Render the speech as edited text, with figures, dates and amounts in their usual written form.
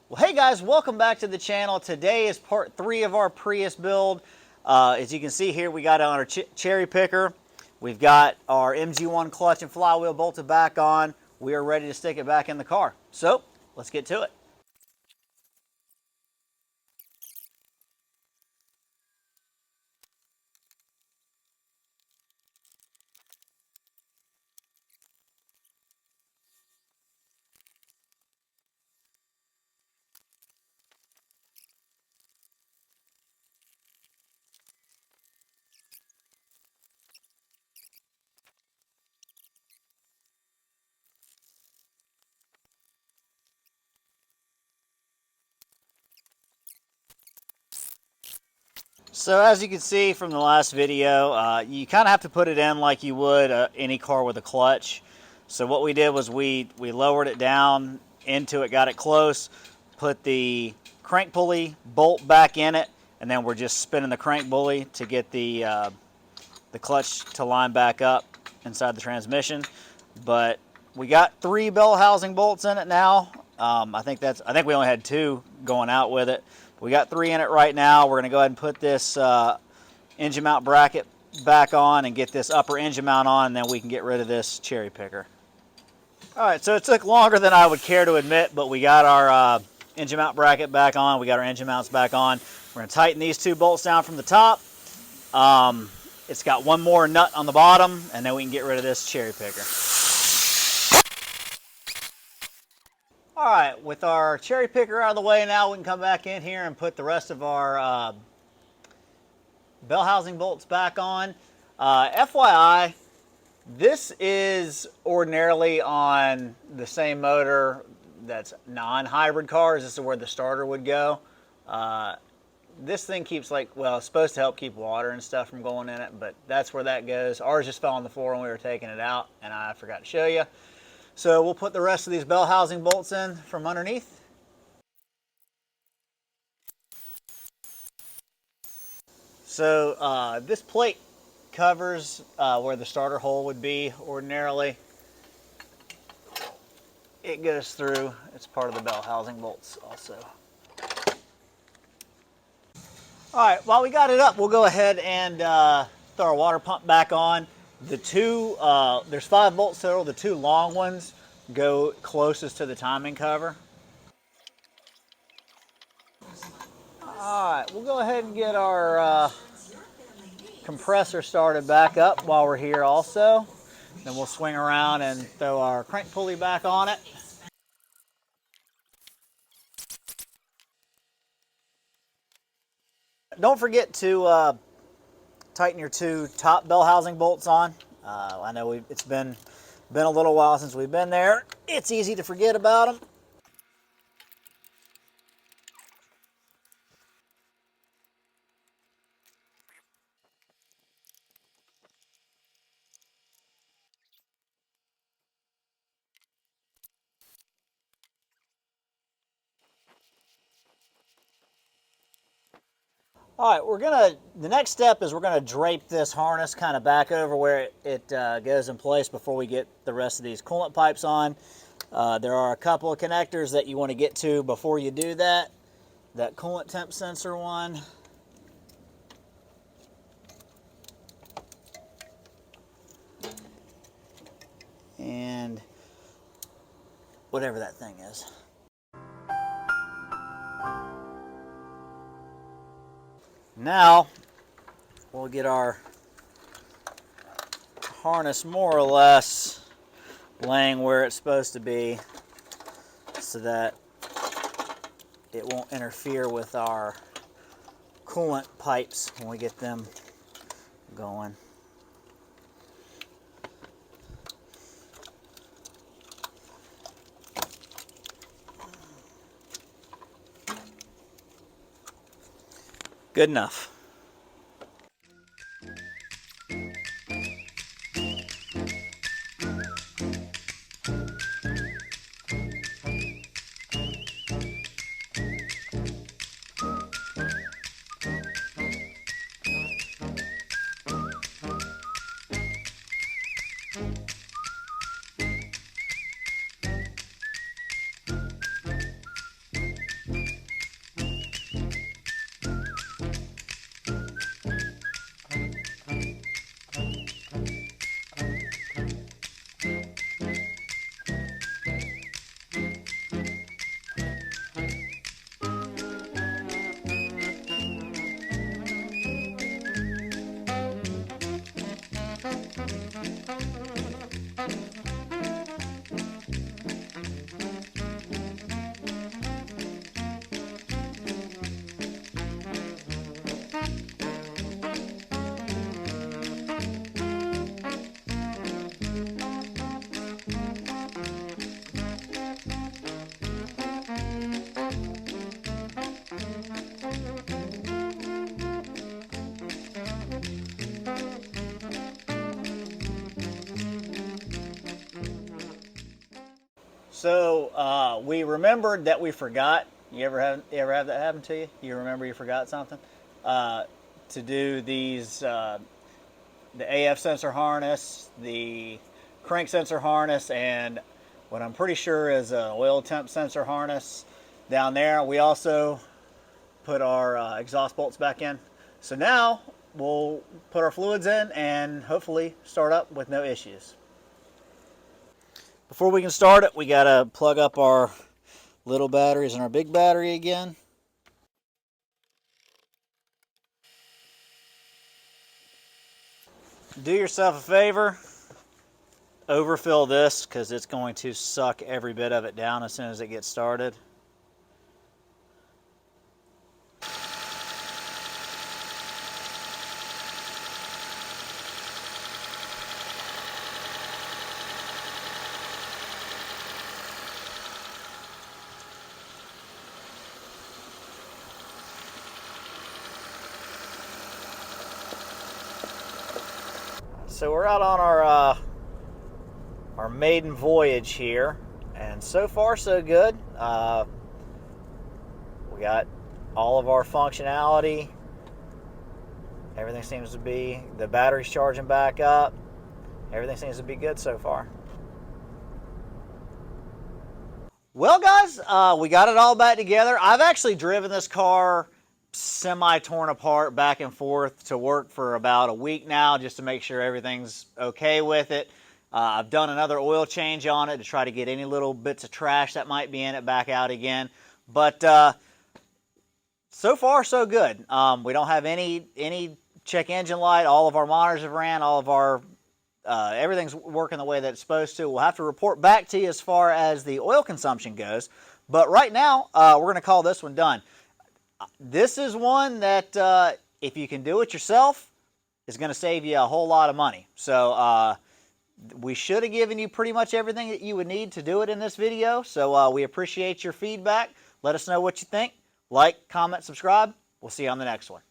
Well, hey guys, welcome back to the channel. Today is part 3 of our Prius build. As you can see here, we got on our cherry picker. We've got our MG1 clutch and flywheel bolted back on. We are ready to stick it back in the car. So, let's get to it. So as you can see from the last video, you kind of have to put it in like you would any car with a clutch. So what we did was we lowered it down into it, got it close, put the crank pulley bolt back in it, and then we're just spinning the crank pulley to get the clutch to line back up inside the transmission. But we got 3 bell housing bolts in it now. I think we only had 2 going out with it. We got 3 in it right now. We're going to go ahead and put this engine mount bracket back on and get this upper engine mount on, and then we can get rid of this cherry picker. Alright, so it took longer than I would care to admit, but we got our engine mount bracket back on. We got our engine mounts back on. We're going to tighten these 2 bolts down from the top. It's got 1 more nut on the bottom, and then we can get rid of this cherry picker. Alright, with our cherry picker out of the way now, we can come back in here and put the rest of our bell housing bolts back on. FYI, this is ordinarily on the same motor that's non-hybrid cars. This is where the starter would go. This thing keeps, it's supposed to help keep water and stuff from going in it, but that's where that goes. Ours just fell on the floor when we were taking it out, and I forgot to show you. So we'll put the rest of these bell housing bolts in from underneath. So this plate covers where the starter hole would be ordinarily. It goes through. It's part of the bell housing bolts also. Alright, while we got it up, we'll go ahead and throw our water pump back on. The 2, there's 5 bolts total. The 2 long ones go closest to the timing cover. Alright, we'll go ahead and get our compressor started back up while we're here also. Then we'll swing around and throw our crank pulley back on it. Don't forget to tighten your 2 top bell housing bolts on. I know it's been a little while since we've been there. It's easy to forget about them. Alright, the next step is we're gonna drape this harness kind of back over where it goes in place before we get the rest of these coolant pipes on. There are a couple of connectors that you want to get to before you do that. That coolant temp sensor one. And whatever that thing is. Now, we'll get our harness more or less laying where it's supposed to be so that it won't interfere with our coolant pipes when we get them going. Good enough. So we remembered that we forgot. You ever have that happen to you? You remember you forgot something? To do these, the AF sensor harness, the crank sensor harness, and what I'm pretty sure is an oil temp sensor harness down there. We also put our exhaust bolts back in. So now we'll put our fluids in and hopefully start up with no issues. Before we can start it, we gotta plug up our little batteries and our big battery again. Do yourself a favor, overfill this because it's going to suck every bit of it down as soon as it gets started. So we're out on our maiden voyage here, and so far so good. We got all of our functionality. Everything seems to be, the battery's charging back up. Everything seems to be good so far. Well, guys, we got it all back together. I've actually driven this car semi-torn apart back and forth to work for about a week now just to make sure everything's okay with it. I've done another oil change on it to try to get any little bits of trash that might be in it back out again. But so far, so good. We don't have any check engine light. All of our monitors have ran. All of our everything's working the way that it's supposed to. We'll have to report back to you as far as the oil consumption goes. But right now, we're going to call this one done. This is one that if you can do it yourself, is going to save you a whole lot of money. So we should have given you pretty much everything that you would need to do it in this video. So we appreciate your feedback. Let us know what you think. Like, comment, subscribe. We'll see you on the next one.